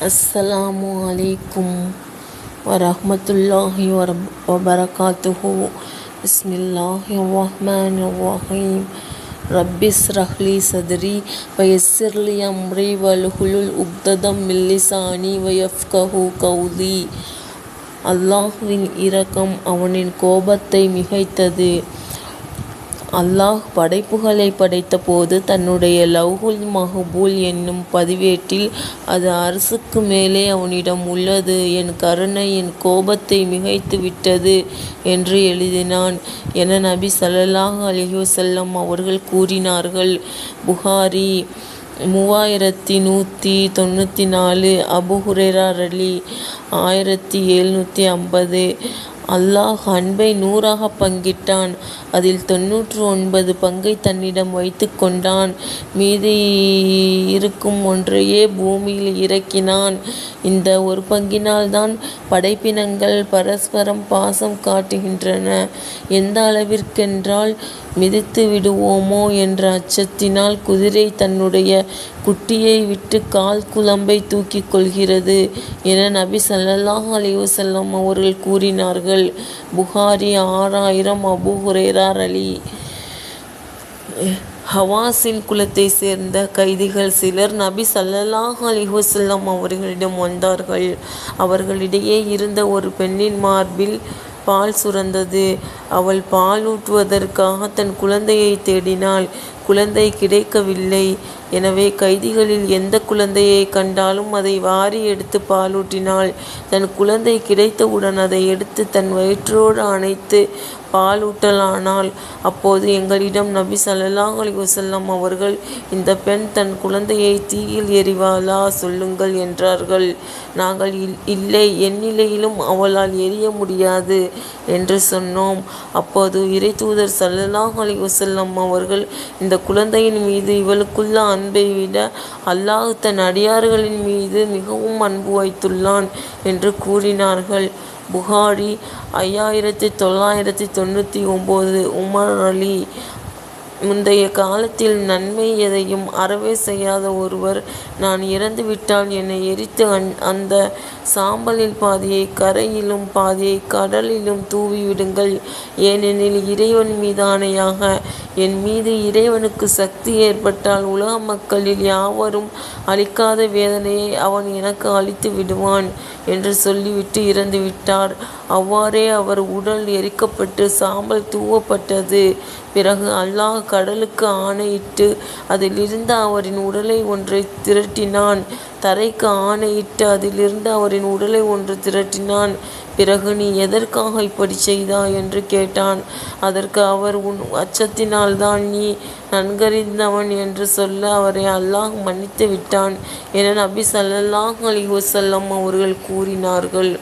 அஸ்ஸலாமு அலைக்கும் வரஹ்மத்துல்லாஹி வபரகாத்துஹு. பிஸ்மில்லாஹிர் ரஹ்மானிர் ரஹீம். ரப்பிஸ்ரஹ்லி சத்ரி வயஸ்ஸிர்லி அம்ரி வஹ்லுல் உக்ததம் மின் லிசானி யஃப்கஹு கௌலி. அல்லாஹ்வின் இரக்கம் அவனின் கோபத்தை மிகைத்தது. அல்லாஹ் படைப்புகளை படைத்த போது தன்னுடைய லவ்ஹுல் மஹ்பூல் என்னும் பதிவேட்டில் அது அரசுக்கு மேலே அவனிடம் உள்ளது, என் கருணை என் கோபத்தை மிகைத்து விட்டது என்று எழுதினான் என நபி ஸல்லல்லாஹு அலைஹி வஸல்லம் அவர்கள் கூறினார்கள். புகாரி 3194. அபூ ஹுரைரா ரலி 1750. அல்லாஹ் அன்பை 100ஆக பங்கிட்டான். அதில் 99 பங்கை தன்னிடம் வைத்து கொண்டான். மீதி இருக்கும் ஒன்றையே பூமியில் இறக்கினான். இந்த ஒரு பங்கினால்தான் படைப்பினங்கள் பரஸ்பரம் பாசம் காட்டுகின்றன. எந்த அளவிற்கென்றால், மிதித்து விடுவோமோ என்ற அச்சத்தினால் குதிரை தன்னுடைய குட்டியை விட்டு கால் குளம்பை தூக்கிக் கொள்கிறது என நபி ஸல்லல்லாஹு அலைஹி வஸல்லம் அவர்கள் கூறினார்கள். புகாரி 6000. அபூ ஹுரைரா ரலி. ஹவாஸின் குலத்தை சேர்ந்த கைதிகள் சிலர் நபி ஸல்லல்லாஹு அலைஹி வஸல்லம் அவர்களிடம் வந்தார்கள். அவர்களிடையே இருந்த ஒரு பெண்ணின் மார்பில் பால் சுரந்தது. அவள் பாலூட்டுவதற்காக தன் குழந்தையை தேடினாள். குழந்தை கிடைக்கவில்லை. எனவே கைதிகளில் எந்த குழந்தையை கண்டாலும் அதை வாரி எடுத்து பாலூட்டினாள். தன் குழந்தை கிடைத்தவுடன் அதை எடுத்து தன் வயிற்றோடு அணைத்து பாலூட்டலானாள். அப்போது எங்களிடம் நபி ஸல்லல்லாஹு அலைஹி வஸல்லம் அவர்கள், இந்த பெண் தன் குழந்தையை தீயில் எறிவாளா, சொல்லுங்கள் என்றார்கள். நாங்கள் இல்லை, என் நிலையிலும் அவளால் எரிய முடியாது என்று சொன்னோம். அப்போது இறைத்தூதர் ஸல்லல்லாஹு அலைஹி வஸல்லம் அவர்கள், இந்த குழந்தையின் மீது இவளுக்குள்ள அன்பை விட அல்லாஹ் தன் அடியார்களின் மீது மிகவும் அன்பு வைத்துள்ளான் என்று கூறினார்கள். புகாரி 5999. உமர் அலி. முந்தைய காலத்தில் நன்மை எதையும் அறவே செய்யாத ஒருவர், நான் இறந்துவிட்டால் என்னை எரித்து அந்த சாம்பலில் பாதியை கரையிலும் பாதியை கடலிலும் தூவிவிடுங்கள். ஏனெனில் இறைவன் மீது ஆணையாக, என் மீது இறைவனுக்கு சக்தி ஏற்பட்டால் உலக மக்களில் யாவரும் அளிக்காத வேதனையை அவன் எனக்கு அளித்து விடுவான் என்று சொல்லிவிட்டு இறந்துவிட்டார். அவ்வாறே அவர் உடல் எரிக்கப்பட்டு சாம்பல் தூவப்பட்டது. பிறகு அல்லாஹ் கடலுக்கு ஆணையிட்டு அதிலிருந்து அவரின் உடலை ஒன்றை திரட்டினான். தரைக்கு ஆணையிட்டு அதிலிருந்து அவரின் உடலை ஒன்று திரட்டினான். பிறகு, நீ எதற்காக இப்படி செய்தாய் என்று கேட்டான். அதற்கு அவர், உன் அச்சத்தினால்தான், நீ நன்கறிந்தவன் என்று சொல்ல அவரை அல்லாஹ் மன்னித்து விட்டான் என நபி ஸல்லல்லாஹு அலைஹி வஸல்லம் அவர்கள் கூறினார்கள்.